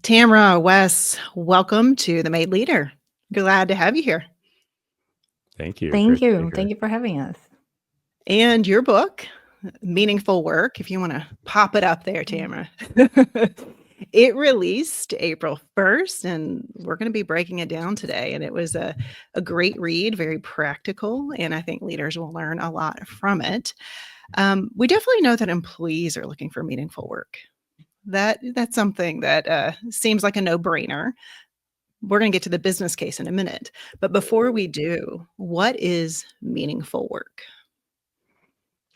Tamara, Wes, welcome to The Made Leader. Glad to have you here. Thank you. Thank Great to be you. Thank here. you for having us. And your book, Meaningful Work, if you want to pop it up there, Tamara. It released April 1st, and we're going to be breaking it down today. And it was a great read, very practical, and I think leaders will learn a lot from it. We definitely know that employees are looking for meaningful work. That's something that seems like a no-brainer. We're going to get to the business case in a minute. But before we do, what is meaningful work?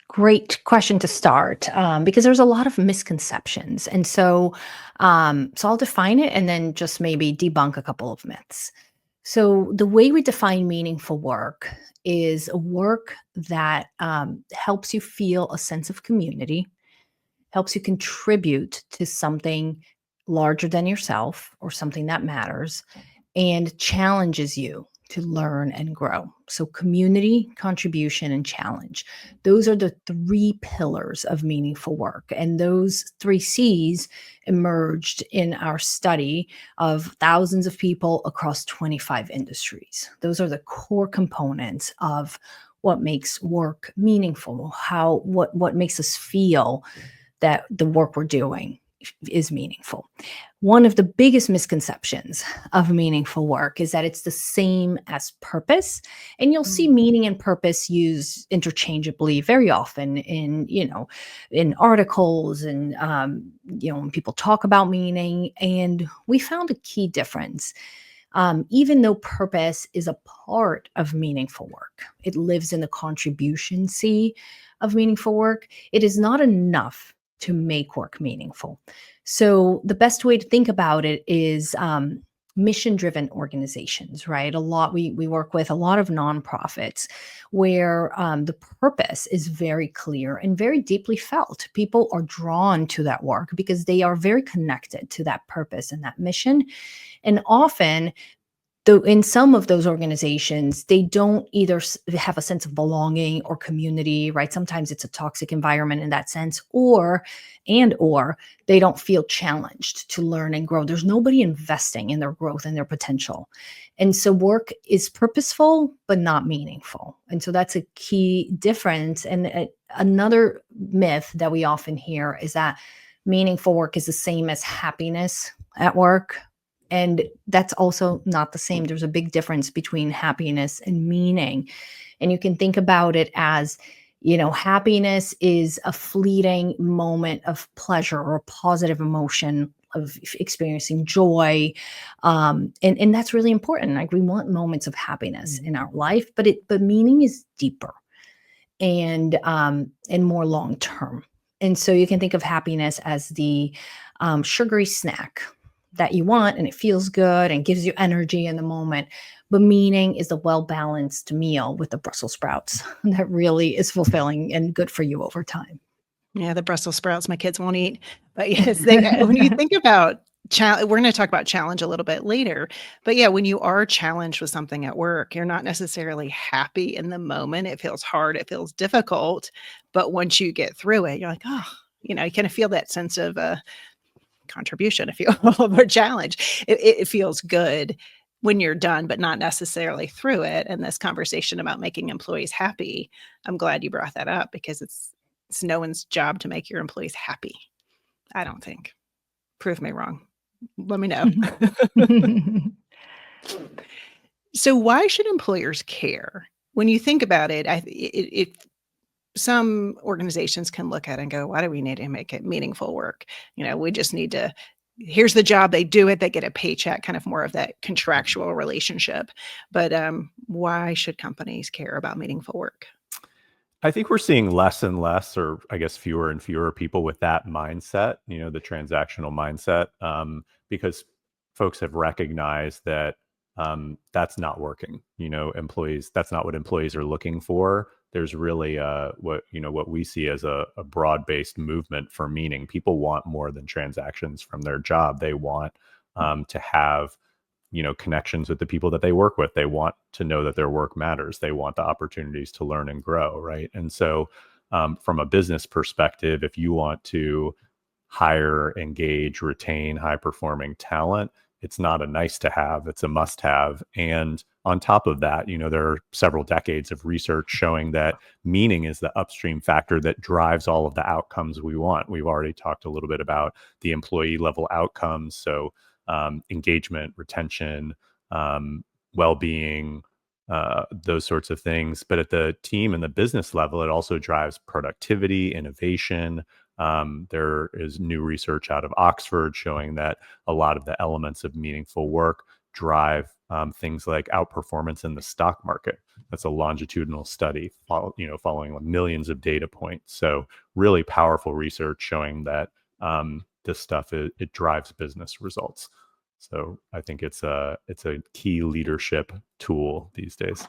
Great question to start because there's a lot of misconceptions. And so I'll define it and then just maybe debunk a couple of myths. So, the way we define meaningful work is a work that helps you feel a sense of community, helps you contribute to something larger than yourself or something that matters, and challenges you to learn and grow. So, community, contribution, and challenge. Those are the three pillars of meaningful work. And those three C's emerged in our study of thousands of people across 25 industries. Those are the core components of what makes work meaningful, what makes us feel that the work we're doing is meaningful. One of the biggest misconceptions of meaningful work is that it's the same as purpose. And you'll see meaning and purpose used interchangeably very often in articles and, when people talk about meaning. And we found a key difference. Even though purpose is a part of meaningful work, it lives in the contribution C of meaningful work. It is not enough to make work meaningful. So the best way to think about it is mission-driven organizations, right? We work with a lot of nonprofits where the purpose is very clear and very deeply felt. People are drawn to that work because they are very connected to that purpose and that mission. And often though in some of those organizations, they don't either have a sense of belonging or community, right? Sometimes it's a toxic environment in that sense, or they don't feel challenged to learn and grow. There's nobody investing in their growth and their potential. And so work is purposeful, but not meaningful. And so that's a key difference. And another myth that we often hear is that meaningful work is the same as happiness at work. And that's also not the same. There's a big difference between happiness and meaning. And you can think about it as, happiness is a fleeting moment of pleasure or positive emotion of experiencing joy. And that's really important. Like we want moments of happiness in our life, but meaning is deeper and more long term. And so you can think of happiness as the sugary snack that you want, and it feels good and gives you energy in the moment. But meaning is a well-balanced meal with the Brussels sprouts that really is fulfilling and good for you over time. Yeah, the Brussels sprouts my kids won't eat. But yes, when you think about we're going to talk about challenge a little bit later. But yeah, when you are challenged with something at work, you're not necessarily happy in the moment. It feels hard. It feels difficult. But once you get through it, you're like, oh, you kind of feel that sense of contribution, if you will, or challenge. It feels good when you're done, but not necessarily through it. And this conversation about making employees happy, I'm glad you brought that up because it's no one's job to make your employees happy. I don't think. Prove me wrong. Let me know. So why should employers care? When you think about it, some organizations can look at it and go, why do we need to make it meaningful work? We just need to, here's the job, they do it, they get a paycheck, kind of more of that contractual relationship. But why should companies care about meaningful work? I think we're seeing less and less, or I guess fewer and fewer people with that mindset, the transactional mindset, because folks have recognized that that's not working. Employees, that's not what employees are looking for. There's really what we see as a broad-based movement for meaning. People want more than transactions from their job. They want to have connections with the people that they work with. They want to know that their work matters. They want the opportunities to learn and grow, right? And so from a business perspective, if you want to hire, engage, retain high performing talent. It's not a nice to have, it's a must have. And on top of that, there are several decades of research showing that meaning is the upstream factor that drives all of the outcomes we want. We've already talked a little bit about the employee level outcomes. So engagement, retention, well-being, those sorts of things. But at the team and the business level, it also drives productivity, innovation. There is new research out of Oxford showing that a lot of the elements of meaningful work drive things like outperformance in the stock market. That's a longitudinal study, following millions of data points. So really powerful research showing that this stuff it drives business results. So I think it's a key leadership tool these days.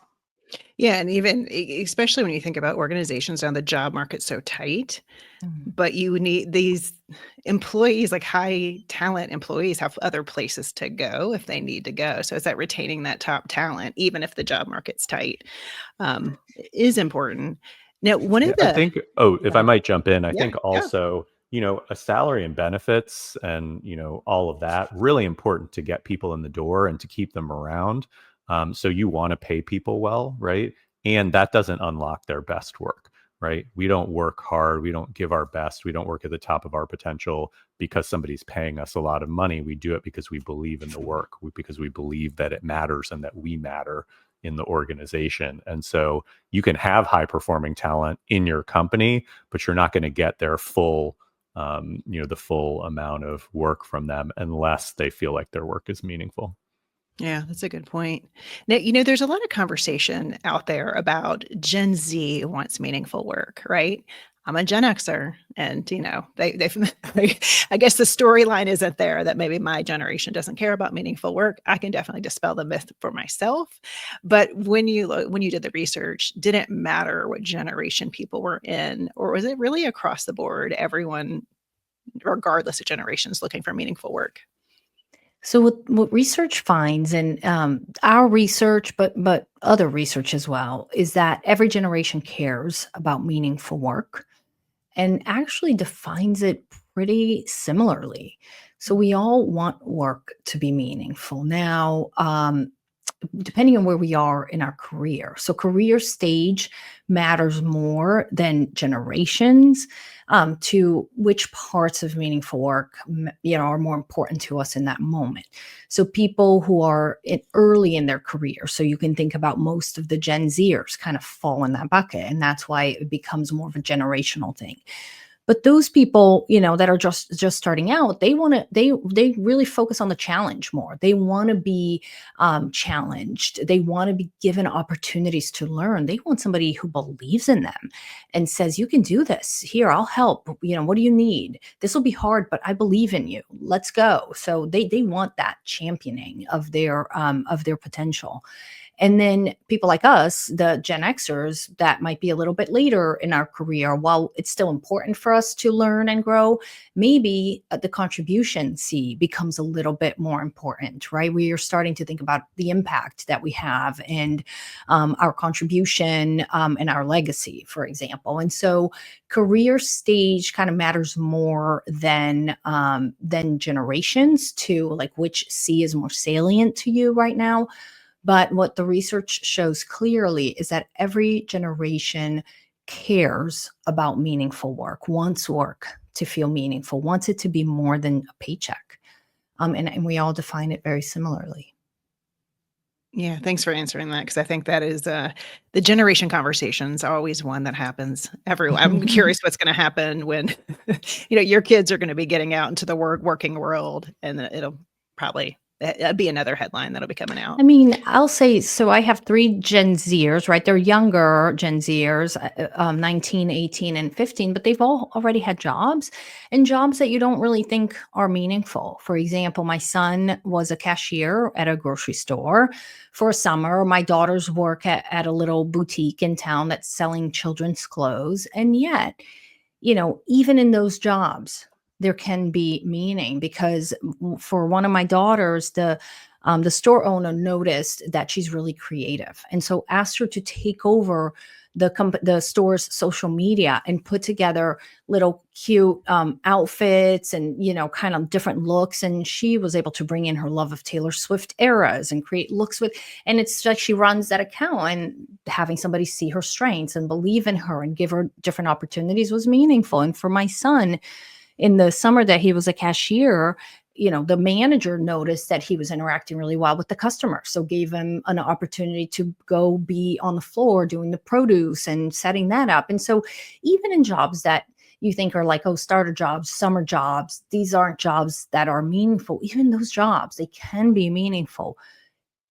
Yeah, and even especially when you think about organizations now, the job market's so tight, but you need these employees, like high talent employees have other places to go if they need to go. So it's that retaining that top talent, even if the job market's tight, is important. Now, one of I the think, if I uh, might jump in, I yeah, think yeah. also, a salary and benefits and, all of that, really important to get people in the door and to keep them around. So you want to pay people well, right? And that doesn't unlock their best work, right? We don't work hard. We don't give our best. We don't work at the top of our potential because somebody's paying us a lot of money. We do it because we believe in the work, because we believe that it matters and that we matter in the organization. And so you can have high performing talent in your company, but you're not going to get their full, the full amount of work from them unless they feel like their work is meaningful. Yeah, that's a good point. Now, there's a lot of conversation out there about Gen Z wants meaningful work, right? I'm a Gen Xer, and I guess the storyline isn't there that maybe my generation doesn't care about meaningful work. I can definitely dispel the myth for myself. But when you did the research, did it matter what generation people were in, or was it really across the board, everyone, regardless of generations, looking for meaningful work? So what research finds, and our research, but other research as well, is that every generation cares about meaningful work and actually defines it pretty similarly. So we all want work to be meaningful. Now, depending on where we are in our career. So career stage matters more than generations, to which parts of meaningful work are more important to us in that moment. So people who are early in their career, so you can think about most of the Gen Zers kind of fall in that bucket, and that's why it becomes more of a generational thing. But those people, that are just starting out, they really focus on the challenge more. They want to be challenged. They want to be given opportunities to learn. They want somebody who believes in them and says, "You can do this. Here, I'll help. What do you need? This will be hard, but I believe in you. Let's go." So they want that championing of their potential. And then people like us, the Gen Xers, that might be a little bit later in our career, while it's still important for us to learn and grow, maybe the contribution C becomes a little bit more important, right? We are starting to think about the impact that we have and our contribution and our legacy, for example. And so career stage kind of matters more than generations, to like which C is more salient to you right now. But what the research shows clearly is that every generation cares about meaningful work, wants work to feel meaningful, wants it to be more than a paycheck. And we all define it very similarly. Yeah, thanks for answering that, because I think that is, the generation conversation's always one that happens everywhere. I'm curious what's gonna happen when, your kids are gonna be getting out into the working world, and then it'll probably that'd be another headline that'll be coming out. I mean, I'll say, so I have 3 Gen Zers, right? They're younger Gen Zers, 19, 18, and 15, but they've all already had jobs, and jobs that you don't really think are meaningful. For example, my son was a cashier at a grocery store for a summer. My daughters work at a little boutique in town that's selling children's clothes. And yet, even in those jobs, there can be meaning, because for one of my daughters, the store owner noticed that she's really creative, and so asked her to take over the store's social media and put together little cute outfits and kind of different looks. And she was able to bring in her love of Taylor Swift eras and create looks with. And it's like she runs that account, and having somebody see her strengths and believe in her and give her different opportunities was meaningful. And for my son, in the summer that he was a cashier, the manager noticed that he was interacting really well with the customer. So gave him an opportunity to go be on the floor doing the produce and setting that up. And so even in jobs that you think are like, oh, starter jobs, summer jobs, these aren't jobs that are meaningful. Even those jobs, they can be meaningful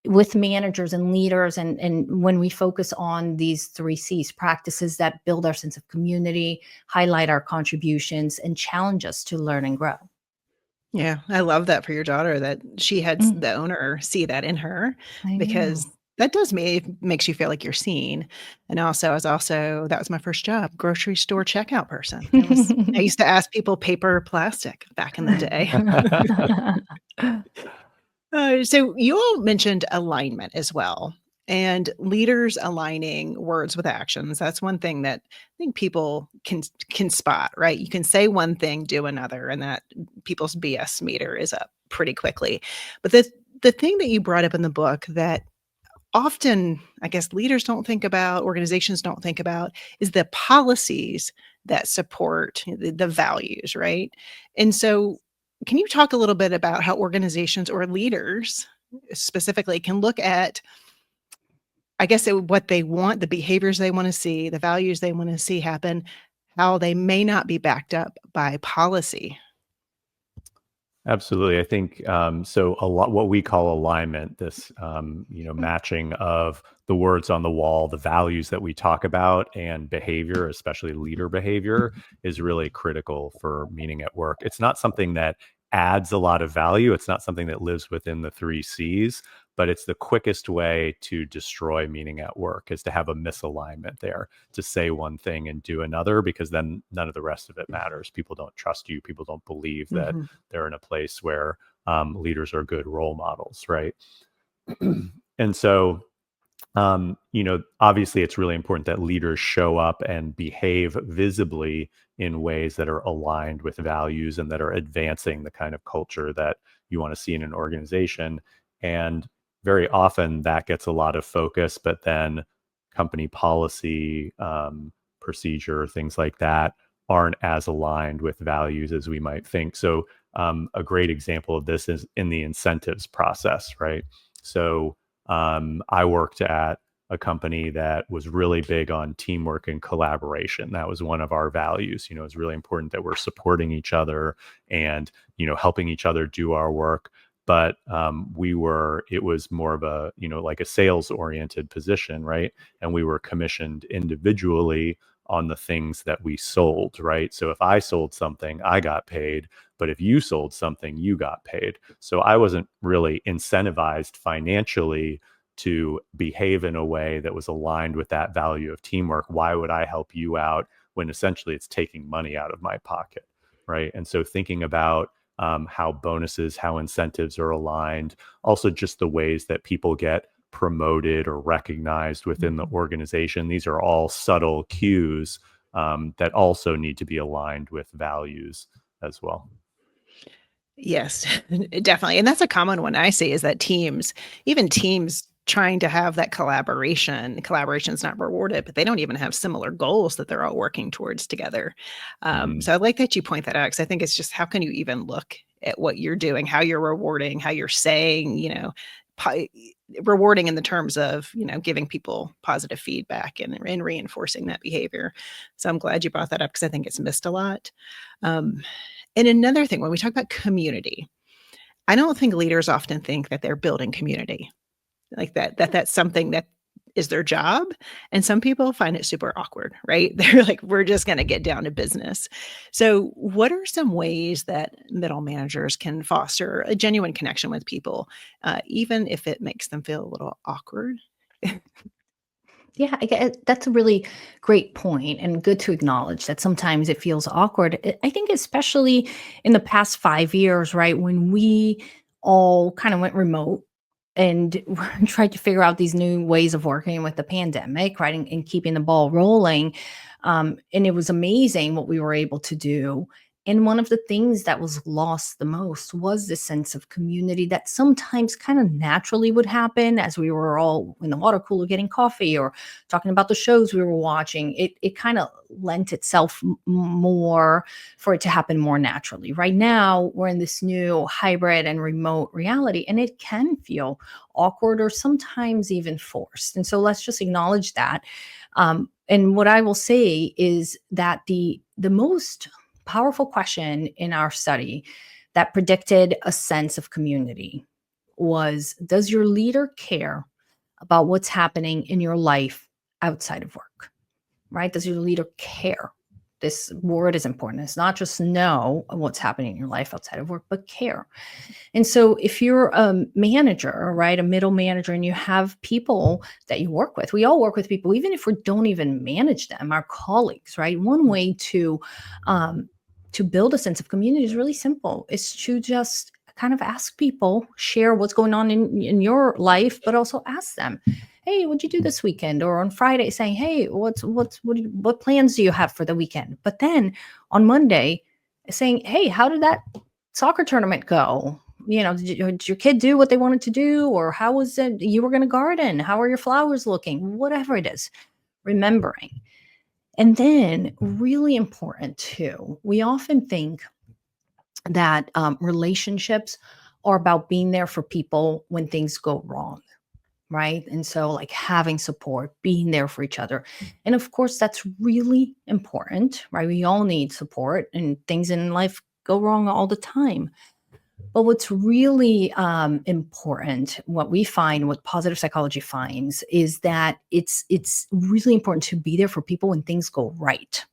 with managers and leaders. And when we focus on these 3 C's, practices that build our sense of community, highlight our contributions, and challenge us to learn and grow. Yeah, I love that for your daughter, that she had Mm, the owner see that in her, I because know. that does makes you feel like you're seen. And also, that was my first job, grocery store checkout person. I used to ask people paper or plastic back in the day. So you all mentioned alignment as well, and leaders aligning words with actions. That's one thing that I think people can spot, right? You can say one thing, do another, and that people's BS meter is up pretty quickly. But the thing that you brought up in the book that often, I guess, leaders don't think about, organizations don't think about, is the policies that support the values, right? And so, can you talk a little bit about how organizations or leaders specifically can look at, I guess, what they want, the behaviors they want to see, the values they want to see happen, how they may not be backed up by policy? Absolutely. I think so. A lot what we call alignment, this matching of the words on the wall, the values that we talk about, and behavior, especially leader behavior, is really critical for meaning at work. It's not something that adds a lot of value. It's not something that lives within the 3 C's, but it's the quickest way to destroy meaning at work is to have a misalignment there, to say one thing and do another, because then none of the rest of it matters. People don't trust you. People don't believe that Mhm. they're in a place where leaders are good role models, right? And so, obviously, it's really important that leaders show up and behave visibly in ways that are aligned with values and that are advancing the kind of culture that you want to see in an organization. And very often that gets a lot of focus, but then company policy, procedure, things like that aren't as aligned with values as we might think. So, a great example of this is in the incentives process, right? So, I worked at a company that was really big on teamwork and collaboration. That was one of our values. It's really important that we're supporting each other and, helping each other do our work. But it was more of a, like a sales oriented position, right? And we were commissioned individually on the things that we sold, right? So if I sold something, I got paid. But if you sold something, you got paid. So I wasn't really incentivized financially to behave in a way that was aligned with that value of teamwork. Why would I help you out when essentially it's taking money out of my pocket? Right. And so thinking about how bonuses, how incentives are aligned, also just the ways that people get promoted or recognized within the Mhm. organization. These are all subtle cues that also need to be aligned with values as well. Yes, definitely, and that's a common one I see, is that even teams trying to have that collaboration's not rewarded, but they don't even have similar goals that they're all working towards together. Mm, So I like that you point that out, because I think it's just, how can you even look at what you're doing, how you're rewarding, how you're saying, pi rewarding in the terms of, giving people positive feedback and reinforcing that behavior. So I'm glad you brought that up, because I think it's missed a lot. Um, and another thing, when we talk about community, I don't think leaders often think that they're building community, like that's something that is their job, and some people find it super awkward, right? They're like, "We're just gonna get down to business." So, what are some ways that middle managers can foster a genuine connection with people, even if it makes them feel a little awkward? Yeah, that's a really great point and good to acknowledge that sometimes it feels awkward. I think especially in the past 5 years, right, when we all kind of went remote, and tried to figure out these new ways of working with the pandemic, right, and keeping the ball rolling. And it was amazing what we were able to do. And one of the things that was lost the most was the sense of community that sometimes kind of naturally would happen as we were all in the water cooler getting coffee or talking about the shows we were watching. It kind of lent itself more for it to happen more naturally. Right now, we're in this new hybrid and remote reality, and it can feel awkward or sometimes even forced. And so let's just acknowledge that. And what I will say is that the most powerful question in our study that predicted a sense of community was, does your leader care about what's happening in your life outside of work? Right? Does your leader care? This word is important. It's not just know what's happening in your life outside of work, but care. And so if you're a manager, right, a middle manager, and you have people that you work with, we all work with people, even if we don't even manage them, our colleagues, right? One way to build a sense of community is really simple. It's to just kind of ask people, share what's going on in your life, but also ask them, hey, what'd you do this weekend? Or on Friday saying, hey, what plans do you have for the weekend? But then on Monday saying, hey, how did that soccer tournament go? Did your kid do what they wanted to do? Or how was it you were going to garden? How are your flowers looking? Whatever it is, remembering. And then, really important too, we often think that relationships are about being there for people when things go wrong, right? And so, like having support, being there for each other. And of course, that's really important, right? We all need support, and things in life go wrong all the time. But what's really important, what we find, what positive psychology finds, is that it's really important to be there for people when things go right.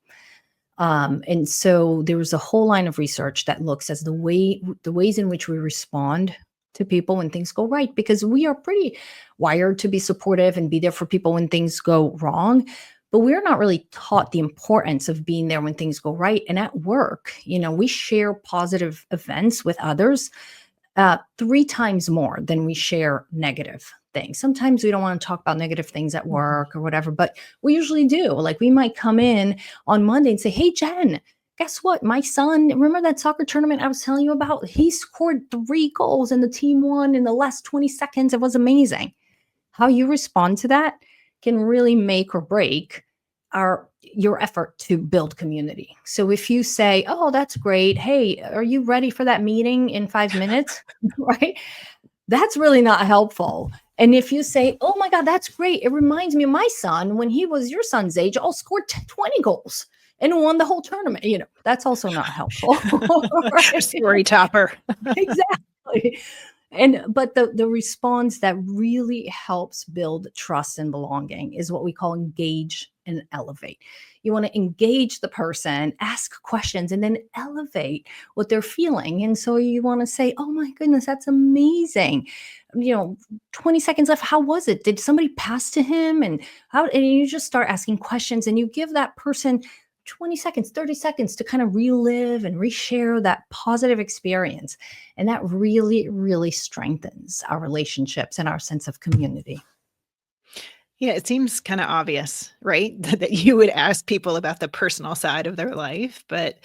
And so there was a whole line of research that looks as the ways in which we respond to people when things go right, because we are pretty wired to be supportive and be there for people when things go wrong. But we're not really taught the importance of being there when things go right. And at work, we share positive events with others 3 times more than we share negative things. Sometimes we don't want to talk about negative things at work or whatever, but we usually do. Like we might come in on Monday and say, hey, Jen, guess what? My son, remember that soccer tournament I was telling you about? He scored 3 goals and the team won in the last 20 seconds. It was amazing. How you respond to that can really make or break your effort to build community. So if you say, oh, that's great. Hey, are you ready for that meeting in 5 minutes? Right? That's really not helpful. And if you say, oh my God, that's great. It reminds me of my son when he was your son's age, all scored 20 goals and won the whole tournament. That's also not helpful. Right? Story topper. Exactly. But the response that really helps build trust and belonging is what we call engage and elevate. You want to engage the person, ask questions, and then elevate what they're feeling. And so you want to say, oh my goodness, that's amazing. 20 seconds left. How was it? Did somebody pass to him? And you just start asking questions, and you give that person 20 seconds, 30 seconds to kind of relive and reshare that positive experience. And that really, really strengthens our relationships and our sense of community. Yeah, it seems kind of obvious, right? That you would ask people about the personal side of their life, but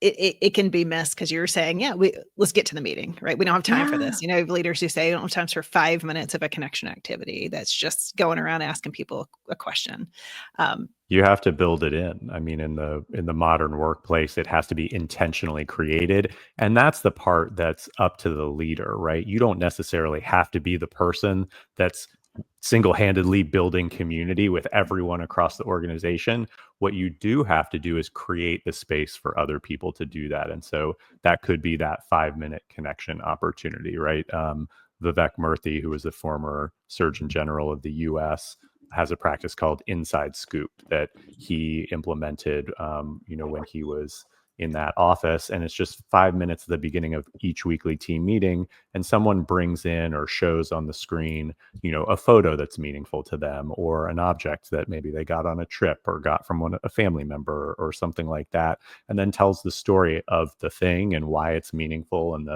it can be missed because you're saying, yeah, let's get to the meeting, right? We don't have time for this. Yeah. Leaders who say, I don't have time for 5 minutes of a connection activity. That's just going around asking people a question. You have to build it in. I mean, in the modern workplace, it has to be intentionally created, and that's the part that's up to the leader, right? You don't necessarily have to be the person that's single-handedly building community with everyone across the organization. What you do have to do is create the space for other people to do that, and so that could be that 5-minute connection opportunity, right? Vivek Murthy, who was the former Surgeon General of the U.S., has a practice called Inside Scoop that he implemented, when he was in that office. And it's just 5 minutes at the beginning of each weekly team meeting, and someone brings in or shows on the screen, a photo that's meaningful to them, or an object that maybe they got on a trip or got from a family member or something like that, and then tells the story of the thing and why it's meaningful and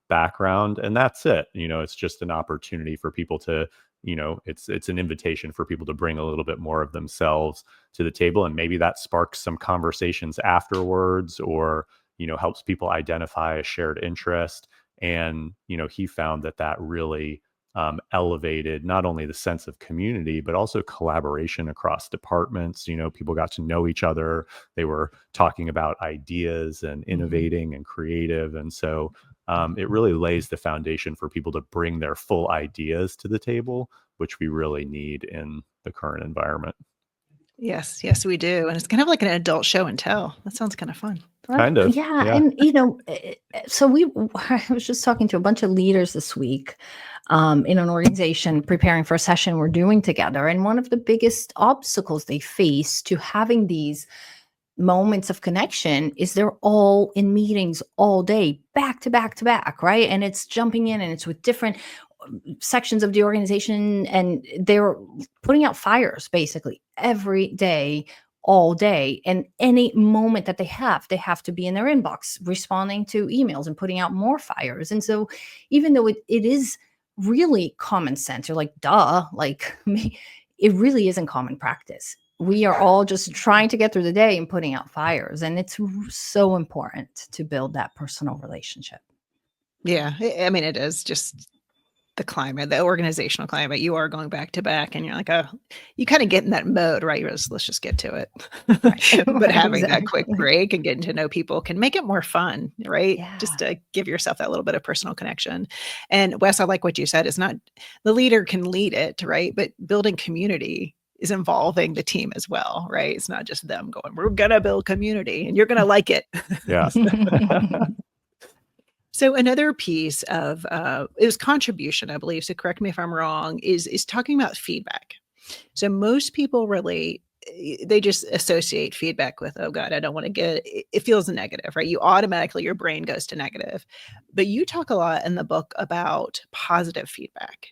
background, and that's it. It's just an opportunity for people to, it's an invitation for people to bring a little bit more of themselves to the table, and maybe that sparks some conversations afterwards, or helps people identify a shared interest. And he found that really elevated not only the sense of community, but also collaboration across departments. People got to know each other. They were talking about ideas and innovating and creative. And so it really lays the foundation for people to bring their full ideas to the table, which we really need in the current environment. Yes, yes, we do. And it's kind of like an adult show and tell. That sounds kind of fun. Kind of. Yeah, Yeah. and so I was just talking to a bunch of leaders this week in an organization preparing for a session we're doing together, and one of the biggest obstacles they face to having these moments of connection is they're all in meetings all day, back to back to back, right? And it's jumping in, and it's with different sections of the organization, and they're putting out fires basically every day, all day. And any moment that they have to be in their inbox responding to emails and putting out more fires. And so even though it is really common sense, you're like, duh, like it really isn't common practice. We are all just trying to get through the day and putting out fires, and it's so important to build that personal relationship. Yeah, I mean, it is just the climate, the organizational climate. You are going back to back, and you're like, oh, you kind of get in that mode, right? Let's just get to it. But having that quick break and getting to know people can make it more fun, right? Yeah. Just to give yourself that little bit of personal connection. And Wes, I like what you said. It's not the leader can lead it, right? But building community is involving the team as well, right? It's not just them going, we're going to build community and you're going to like it. Yeah. So another piece of it was contribution, I believe. So correct me if I'm wrong. Is talking about feedback. So most people relate. They just associate feedback with, oh God, I don't want to get it. It feels negative, right? You automatically, your brain goes to negative. But you talk a lot in the book about positive feedback.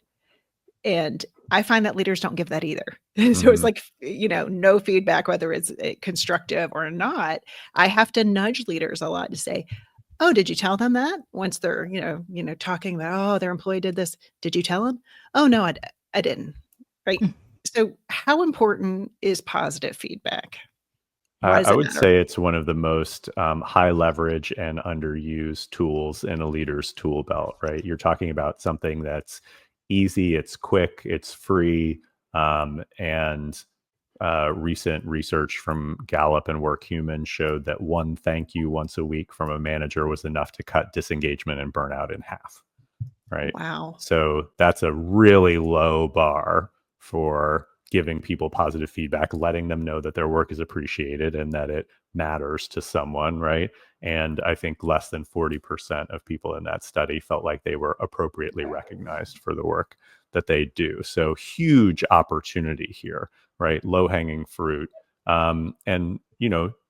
And I find that leaders don't give that either. So it's like, no feedback, whether it's constructive or not. I have to nudge leaders a lot to say, oh, did you tell them that? Once they're, talking about, oh, their employee did this. Did you tell them? Oh, no, I didn't. Right. So how important is positive feedback? Why does I it would matter? say it's one of the most high leverage and underused tools in a leader's tool belt, right? You're talking about something that's easy, it's quick, it's free, and recent research from Gallup and WorkHuman showed that one thank you once a week from a manager was enough to cut disengagement and burnout in half, right? Wow. So that's a really low bar for giving people positive feedback, letting them know that their work is appreciated and that it matters to someone, right? And I think less than 40% of people in that study felt like they were appropriately recognized for the work that they do. So huge opportunity here, right? Low hanging fruit. And,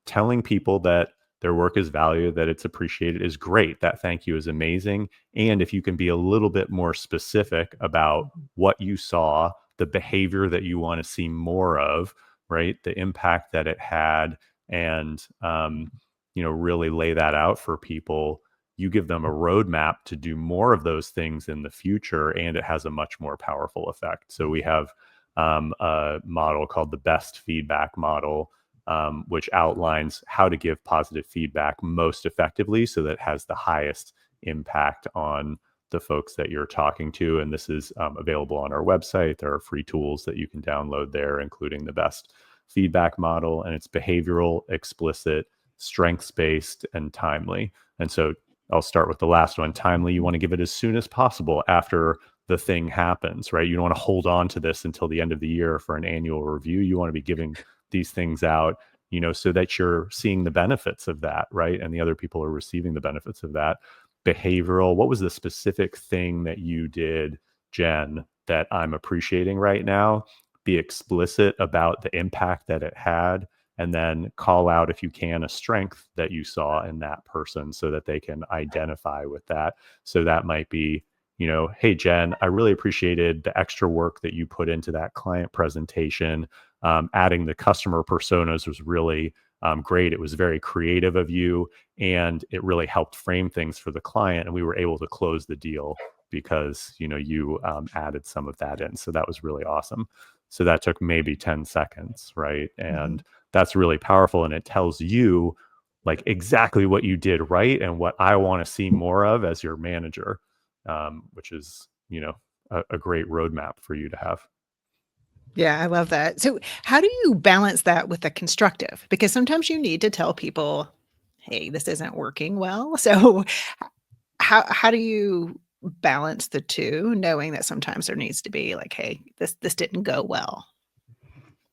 telling people that their work is valued, that it's appreciated is great. That thank you is amazing. And if you can be a little bit more specific about what you saw, the behavior that you want to see more of, right? The impact that it had, and really lay that out for people. You give them a roadmap to do more of those things in the future, and it has a much more powerful effect. So we have a model called the best feedback model, which outlines how to give positive feedback most effectively so that it has the highest impact on the folks that you're talking to. And this is available on our website. There are free tools that you can download there, including the best feedback model. And it's behavioral, explicit, strengths-based, and timely. And so I'll start with the last one. Timely, you want to give it as soon as possible after the thing happens, right? You don't want to hold on to this until the end of the year for an annual review. You want to be giving these things out, so that you're seeing the benefits of that, right? And the other people are receiving the benefits of that. Behavioral, what was the specific thing that you did, Jen, that I'm appreciating right now? Be explicit about the impact that it had, and then call out, if you can, a strength that you saw in that person so that they can identify with that. So that might be, hey, Jen, I really appreciated the extra work that you put into that client presentation. Adding the customer personas was really great. It was very creative of you, and it really helped frame things for the client, and we were able to close the deal because you added some of that in. So that was really awesome. So that took maybe 10 seconds, right? And that's really powerful, and it tells you like exactly what you did right and what I want to see more of as your manager, which is a great roadmap for you to have. Yeah, I love that. So, how do you balance that with the constructive? Because sometimes you need to tell people, "Hey, this isn't working well." So, how do you balance the 2, knowing that sometimes there needs to be like, "Hey, this didn't go well."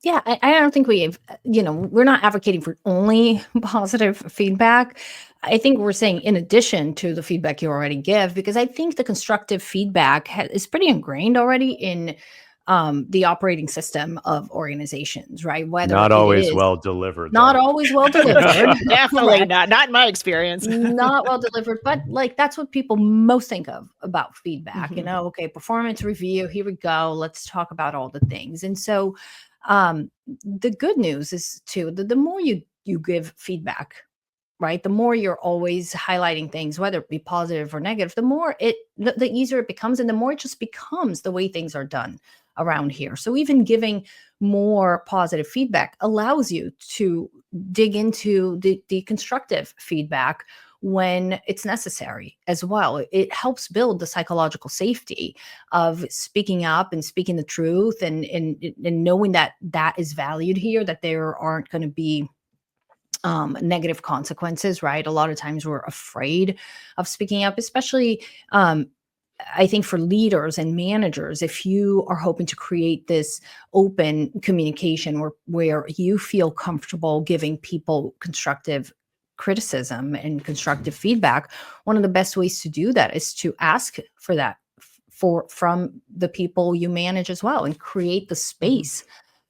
Yeah, I don't think we've, we're not advocating for only positive feedback. I think we're saying in addition to the feedback you already give, because I think the constructive feedback is pretty ingrained already in the operating system of organizations, right? Whether Not it always is well delivered, not though. always well delivered, Definitely correct. not in my experience. Not well delivered, but like that's what people most think of about feedback. Mhm. Okay, performance review, here we go. Let's talk about all the things. And so um the good news is too the more you give feedback, right? The more you're always highlighting things, whether it be positive or negative, the more the easier it becomes, and the more it just becomes the way things are done around here. So even giving more positive feedback allows you to dig into the constructive feedback when it's necessary as well. It helps build the psychological safety of speaking up and speaking the truth, and knowing that that is valued here, that there aren't going to be negative consequences, right? A lot of times we're afraid of speaking up, especially I think for leaders and managers, if you are hoping to create this open communication where you feel comfortable giving people constructive criticism and constructive feedback, one of the best ways to do that is to ask for that from the people you manage as well, and create the Mhm. space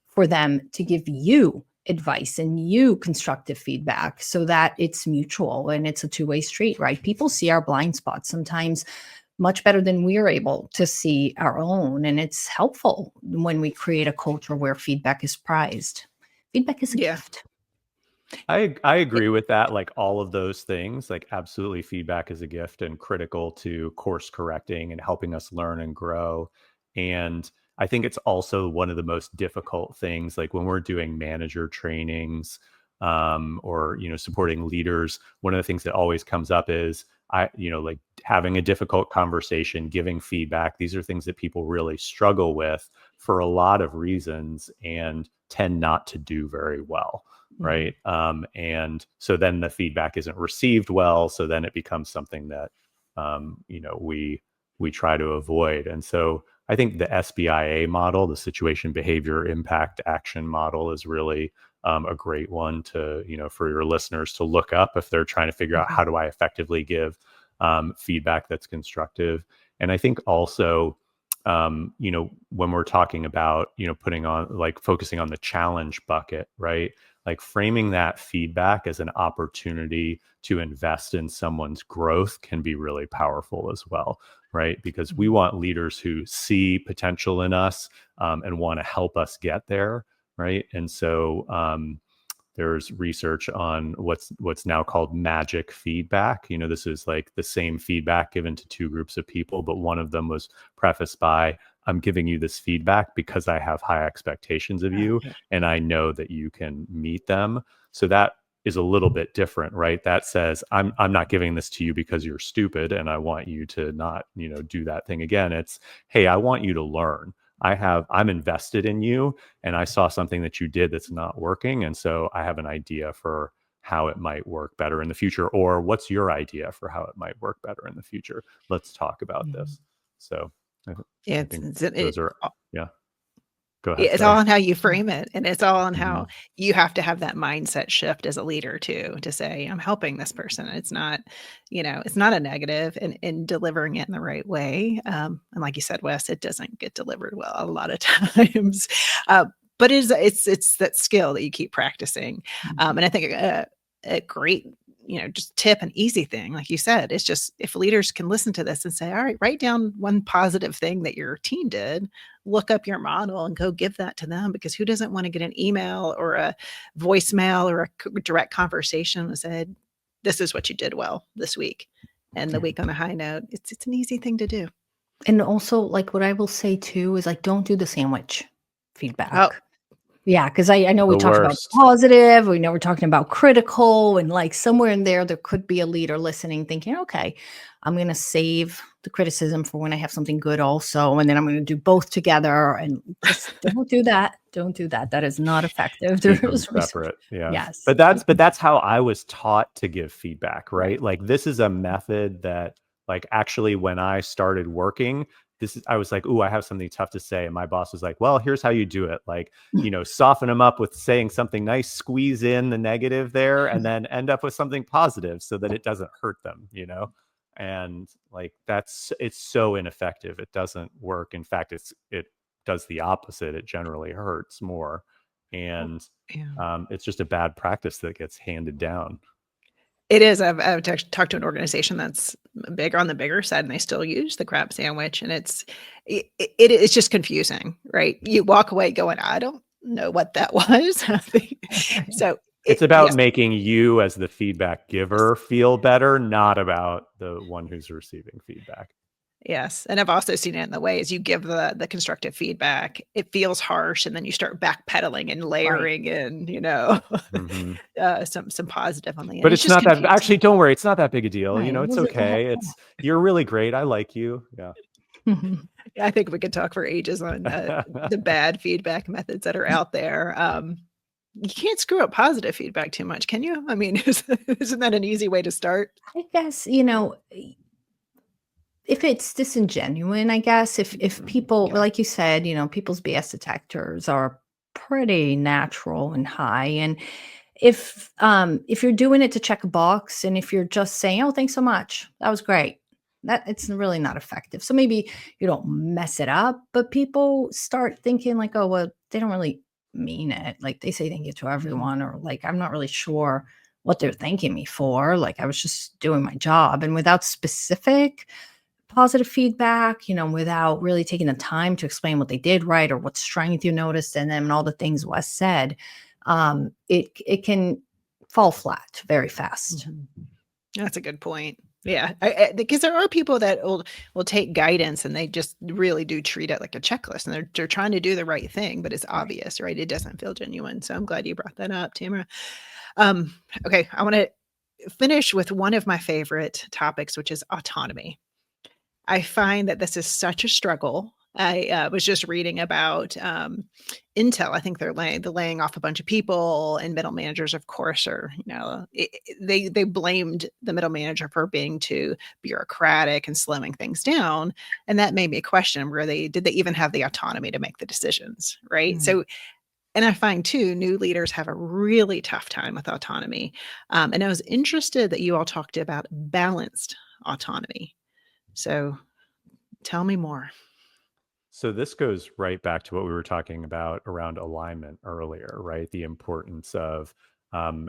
for them to give you advice and you constructive feedback so that it's mutual and it's a two-way street, right? People see our blind spots sometimes much better than we're able to see our own. And it's helpful when we create a culture where feedback is prized. Feedback is a Yeah. gift. I agree with that. Like all of those things, like absolutely feedback is a gift and critical to course correcting and helping us learn and grow. And I think it's also one of the most difficult things, like when we're doing manager trainings, or supporting leaders. One of the things that always comes up is like having a difficult conversation, giving feedback. These are things that people really struggle with for a lot of reasons and tend not to do very well. Mhm. Right. And so then the feedback isn't received well. So then it becomes something that, we try to avoid. And so I think the SBIA model, the situation behavior impact action model, is really a great one to, for your listeners to look up if they're trying to figure out Mhm. how do I effectively give feedback that's constructive. And I think also, when we're talking about, putting on like focusing on the challenge bucket, right? Like framing that feedback as an opportunity to invest in someone's growth can be really powerful as well, right? Because we Mhm. want leaders who see potential in us, and want to help us get there, right? And so there's research on what's now called magic feedback. This is like the same feedback given to two groups of people, but one of them was prefaced by, I'm giving you this feedback because I have high expectations of Oh, you yeah. and I know that you can meet them. So that is a little bit different, right? That says, I'm not giving this to you because you're stupid and I want you to not, do that thing again. It's, hey, I want you to learn. I'm invested in you, and I saw something that you did that's not working. And so I have an idea for how it might work better in the future. Or what's your idea for how it might work better in the future? Let's talk about Mhm. this. So I, Yeah, I think those are, yeah, go yeah, ahead. it's all Sorry. on how you frame it, and it's all on how Mhm. you have to have that mindset shift as a leader too, to say, "I'm helping this person." It's not a negative, and delivering it in the right way. And like you said, Wes, it doesn't get delivered well a lot of times. Uh, but it's that skill that you keep practicing. And I think a great just tip, an easy thing, like you said, it's just if leaders can listen to this and say, all right, write down one positive thing that your team did, look up your model and go give that to them, because who doesn't want to get an email or a voicemail or a direct conversation that said, this is what you did well this week and the Yeah. week on a high note. It's an easy thing to do. And also, like, what I will say too is, like, don't do the sandwich Oh, feedback. Yeah, because I know we The talked about worst. positive, we know we're talking about critical, and, like, somewhere in there could be a leader listening thinking, "Okay, I'm gonna save the criticism for when I have something good also, and then I'm gonna do both together," and just don't do that. Don't do that. That is not effective. Keep them There's research. separate. Yeah. Yes. But that's how I was taught to give feedback, Right. right? Like this is a method that like actually when I started working, I was like, "Ooh, I have something tough to say." And my boss was like, "Well, here's how you do it. Like, soften them up with saying something nice, squeeze in the negative there, and then end up with something positive so that it doesn't hurt them. And like it's so ineffective. It doesn't work. In fact, it does the opposite. It generally hurts more. And yeah. it's just a bad practice that gets handed down. It is. I've talked to an organization that's bigger on the bigger side, and they still use the crab sandwich, and it's just confusing, right? You walk away going, I don't know what that was. So It's about yes, making you as the feedback giver feel better, not about the one who's receiving feedback. yes, and I've also seen it in the ways you give the constructive feedback. It feels harsh, and then you start backpedaling and Right. layering in, Hmm. some positive on the end. But It's it's just not that, confusing. actually, don't worry. It's not that big a deal. Right. It's Was it that? okay. You're really great. I like you. Yeah. Mhm. I think we could talk for ages on the bad feedback methods that are out there. You can't screw up positive feedback too much, can you? I mean, isn't that an easy way to start? I guess, if it's disingenuine, I guess, if people, Yeah. like you said, people's BS detectors are pretty natural and high. And if you're doing it to check a box, and if you're just saying, "Oh, thanks so much. That was great." That it's really not effective. So maybe you don't mess it up, but people start thinking like, "Oh, well, they don't really mean it." Like they say thank you to Mhm. everyone, or like I'm not really sure what they're thanking me for. Like I was just doing my job. And without specific positive feedback, without really taking the time to explain what they did right or what strength you noticed in them and all the things Wes said, it can fall flat very fast. Mhm. That's a good point. Yeah, because there are people that will take guidance and they just really do treat it like a checklist, and they're trying to do the right thing, but it's Right. obvious, right? It doesn't feel genuine. So I'm glad you brought that up, Tamara. Um, okay, I want to finish with one of my favorite topics, which is autonomy. I find that this is such a struggle. I was just reading about Intel. I think they're laying off a bunch of people, and middle managers, of course, are they blamed the middle manager for being too bureaucratic and slowing things down, and that made me question, where did they even have the autonomy to make the decisions, right? Mm. So, and I find too, new leaders have a really tough time with autonomy, and I was interested that you all talked about balanced autonomy. So tell me more. So this goes right back to what we were talking about around alignment earlier, right? The importance of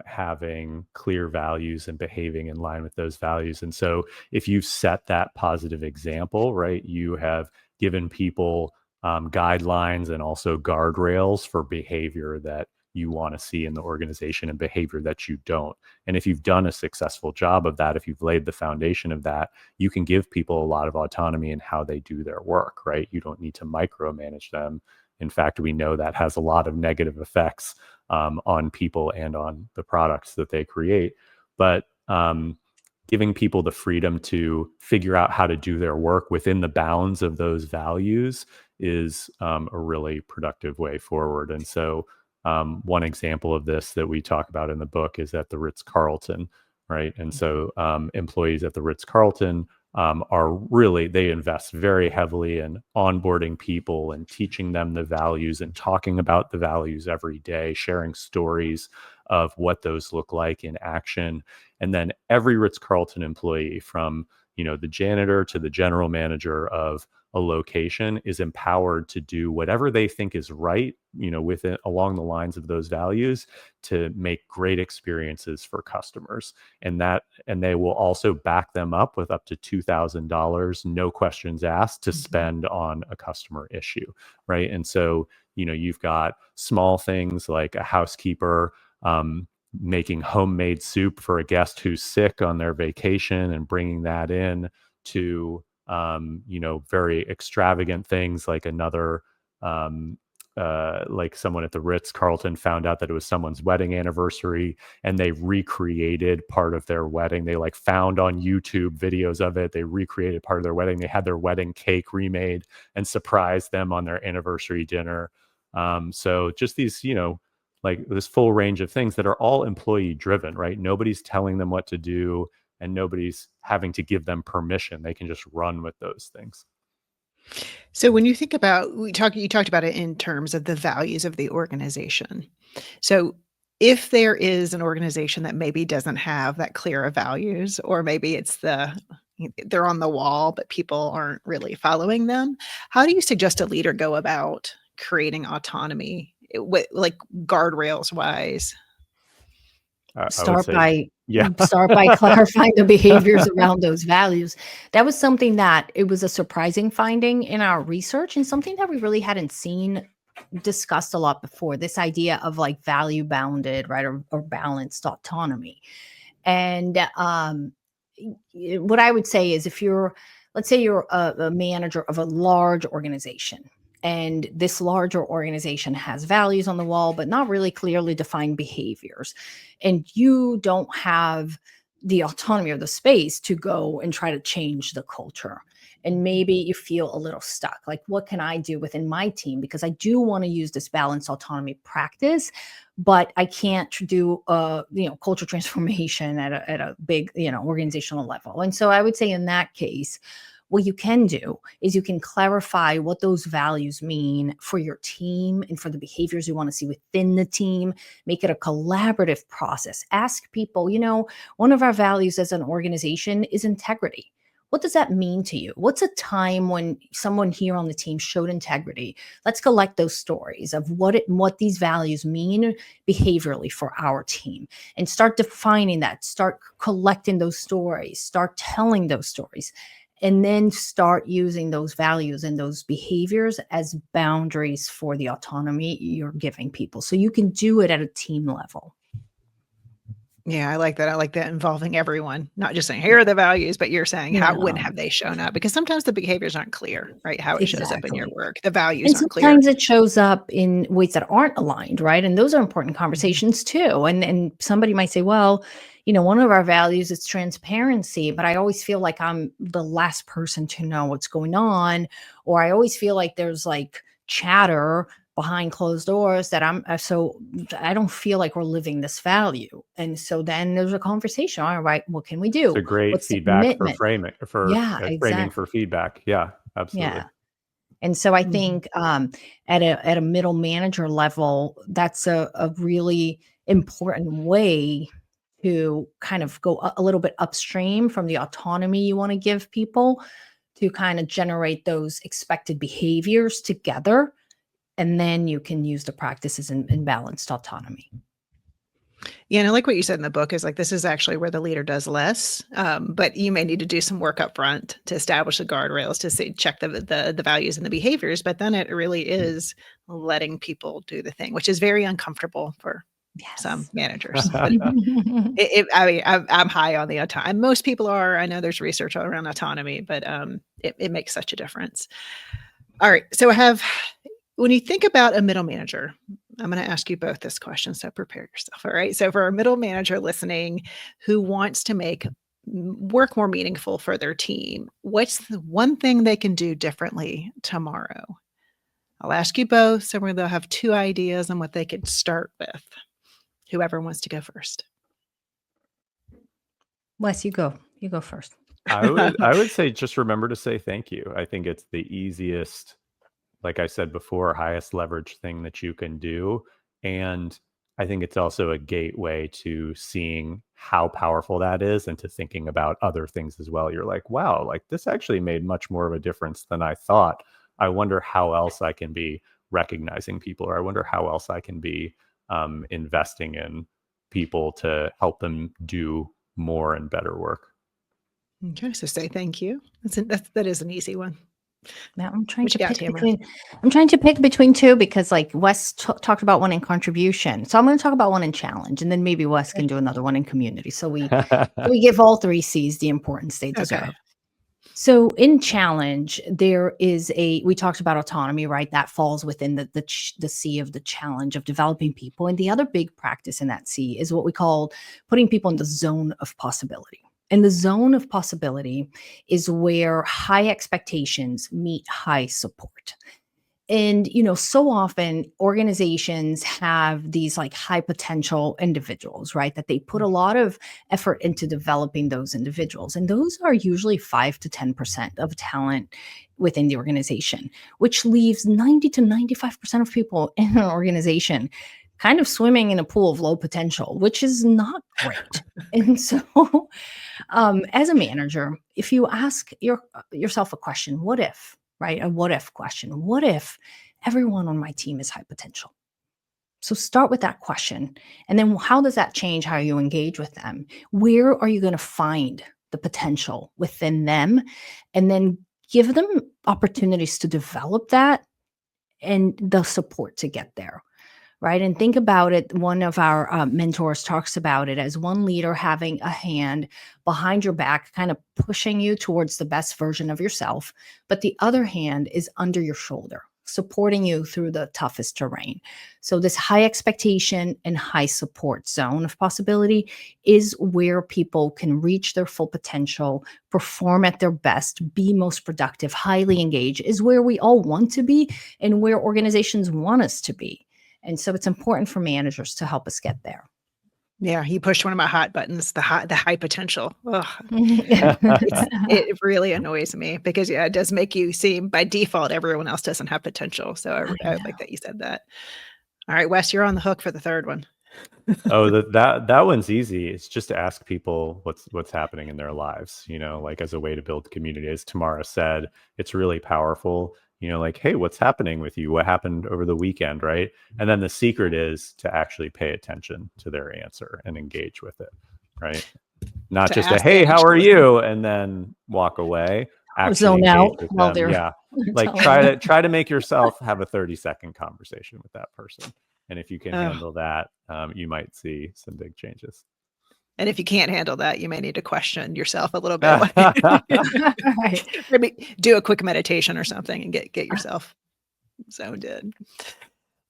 having clear values and behaving in line with those values. And so if you've set that positive example, right, you have given people guidelines and also guardrails for behavior that you want to see in the organization and behavior that you don't. And if you've done a successful job of that, if you've laid the foundation of that, you can give people a lot of autonomy in how they do their work, right? You don't need to micromanage them. In fact, we know that has a lot of negative effects on people and on the products that they create. But giving people the freedom to figure out how to do their work within the bounds of those values is a really productive way forward. And so, one example of this that we talk about in the book is at the Ritz-Carlton, right? And so employees at the Ritz-Carlton they invest very heavily in onboarding people and teaching them the values and talking about the values every day, sharing stories of what those look like in action. And then every Ritz-Carlton employee, from the janitor to the general manager of a location is empowered to do whatever they think is right, within along the lines of those values, to make great experiences for customers. And they will also back them up with up to $2,000, no questions asked, to spend on a customer issue, right? And so, you've got small things like a housekeeper making homemade soup for a guest who's sick on their vacation and bringing that in, to very extravagant things like like someone at the Ritz-Carlton found out that it was someone's wedding anniversary, and they recreated part of their wedding. They like found on YouTube videos of it. They recreated part of their wedding. They had their wedding cake remade and surprised them on their anniversary dinner. So just these, like this full range of things that are all employee driven, right? Nobody's telling them what to do, and nobody's having to give them permission. They can just run with those things. So when you think about, you talked about it in terms of the values of the organization. So if there is an organization that maybe doesn't have that clear of values, or maybe they're on the wall, but people aren't really following them, how do you suggest a leader go about creating autonomy, like guardrails wise? I would say, yeah. Start by clarifying the behaviors around those values. That was something that it was a surprising finding in our research, and something that we really hadn't seen discussed a lot before, this idea of like value bounded, right, or balanced autonomy. And what I would say is, let's say you're a manager of a large organization, and this larger organization has values on the wall, but not really clearly defined behaviors. And you don't have the autonomy or the space to go and try to change the culture. And maybe you feel a little stuck. Like, what can I do within my team? Because I do want to use this balanced autonomy practice, but I can't do culture transformation at a big, organizational level. And so I would say in that case, what you can do is you can clarify what those values mean for your team and for the behaviors you want to see within the team. Make it a collaborative process. Ask people, one of our values as an organization is integrity. What does that mean to you? What's a time when someone here on the team showed integrity? Let's collect those stories of what these values mean behaviorally for our team, and start defining that, start collecting those stories, start telling those stories, and then start using those values and those behaviors as boundaries for the autonomy you're giving people. So you can do it at a team level. Yeah, I like that. I like that, involving everyone, not just saying, here are the values, but you're saying, when have they shown up? Because sometimes the behaviors aren't clear, right? How it shows up in your work. The values aren't clear. Sometimes it shows up in ways that aren't aligned, right? And those are important conversations too. And somebody might say, well, one of our values is transparency, but I always feel like I'm the last person to know what's going on. Or I always feel like there's like chatter behind closed doors that so I don't feel like we're living this value. And so then there's a conversation. All right, what can we do? It's a great What's feedback for framing, exactly. framing for feedback. Yeah, absolutely. Yeah. And so I think at a middle manager level, that's a really important way to kind of go a little bit upstream from the autonomy you want to give people, to kind of generate those expected behaviors together. And then you can use the practices in balanced autonomy. Yeah, and I like what you said in the book, is like, this is actually where the leader does less, but you may need to do some work up front to establish the guardrails, to say, check the values and the behaviors. But then it really is letting people do the thing, which is very uncomfortable for some managers. I mean, I'm high on the autonomy. Most people are. I know there's research around autonomy, but it makes such a difference. All right, so when you think about a middle manager, I'm going to ask you both this question, so prepare yourself. All right. So for a middle manager listening who wants to make work more meaningful for their team, what's the one thing they can do differently tomorrow? I'll ask you both, so they'll have two ideas on what they could start with. Whoever wants to go first. Wes, you go. You go first. I would say just remember to say thank you. I think it's the easiest, like I said before, highest leverage thing that you can do. And I think it's also a gateway to seeing how powerful that is and to thinking about other things as well. You're like, wow, like this actually made much more of a difference than I thought. I wonder how else I can be recognizing people, or I wonder how else I can be investing in people to help them do more and better work. Okay, so say thank you. That is an easy one. Now I'm trying What to you got, pick Tamara? between. I'm trying to pick between two because, like, Wes talked about one in contribution, so I'm going to talk about one in challenge, and then maybe Wes can do another one in community. So we give all three C's the importance they deserve. Okay. So in challenge, we talked about autonomy, right? That falls within the C of the challenge of developing people. And the other big practice in that C is what we call putting people in the zone of possibility. And the zone of possibility is where high expectations meet high support. And, so often organizations have these like high potential individuals, right? That they put a lot of effort into developing those individuals. And those are usually 5 to 10% of talent within the organization, which leaves 90 to 95% of people in an organization kind of swimming in a pool of low potential, which is not great. And so, as a manager, if you ask yourself a question, what if? Right? A what if question. What if everyone on my team is high potential? So start with that question. And then how does that change how you engage with them? Where are you going to find the potential within them? And then give them opportunities to develop that and the support to get there. Right. And think about it. One of our mentors talks about it as one leader having a hand behind your back, kind of pushing you towards the best version of yourself. But the other hand is under your shoulder, supporting you through the toughest terrain. So this high expectation and high support zone of possibility is where people can reach their full potential, perform at their best, be most productive, highly engaged, is where we all want to be and where organizations want us to be. And so it's important for managers to help us get there. Yeah, you pushed one of my hot buttons, the high potential. Ugh. Yeah. It really annoys me because, yeah, it does make you seem by default everyone else doesn't have potential. So I like that you said that. All right, Wes, you're on the hook for the third one. Oh, that one's easy. It's just to ask people what's happening in their lives, like as a way to build community. As Tamara said, it's really powerful. Like, hey, what's happening with you? What happened over the weekend, right? And then the secret is to actually pay attention to their answer and engage with it, right? Not To just a ask hey, and how are actually you, and then walk away. Or Actually zone engage out with while them. they're Yeah, like telling try to make yourself have a 30-second conversation with that person. And if you can Oh, handle that, you might see some big changes. and if you can't handle that, you may need to question yourself a little bit. Right. Maybe do a quick meditation or something and get yourself zoned in.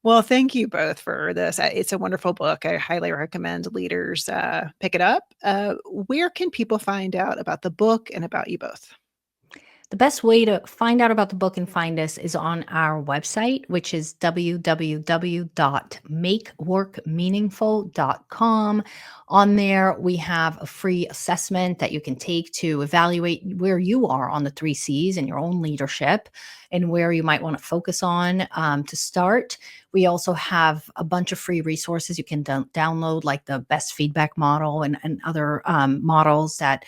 Well, thank you both for this. It's a wonderful book. I highly recommend leaders pick it up. Where can people find out about the book and about you both? The best way to find out about the book and find us is on our website, which is www.makeworkmeaningful.com. On there, we have a free assessment that you can take to evaluate where you are on the 3 Cs in your own leadership and where you might want to focus on to start. We also have a bunch of free resources you can download, like the best feedback model and other models that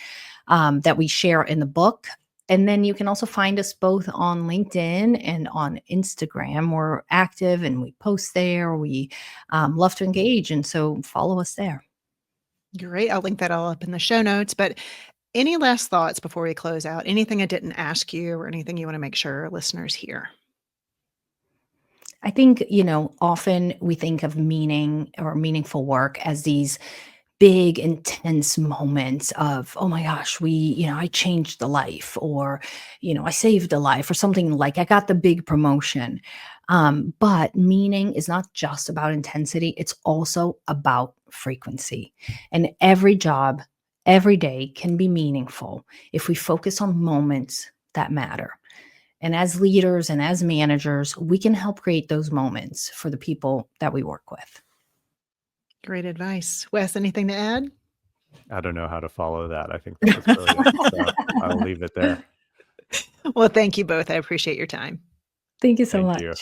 we share in the book. And then you can also find us both on LinkedIn and on Instagram. We're active and we post there. We love to engage. And so follow us there. Great. I'll link that all up in the show notes. But any last thoughts before we close out? Anything I didn't ask you or anything you want to make sure our listeners hear? I think, often we think of meaning or meaningful work as these big, intense moments of, oh my gosh, I changed the life, or, I saved a life, or something like I got the big promotion. But meaning is not just about intensity, it's also about frequency. And every job, every day can be meaningful if we focus on moments that matter. And as leaders and as managers, we can help create those moments for the people that we work with. Great advice. Wes, anything to add? I don't know how to follow that. I think that was brilliant. So I'll leave it there. Well, thank you both. I appreciate your time. Thank you so Thank much. you.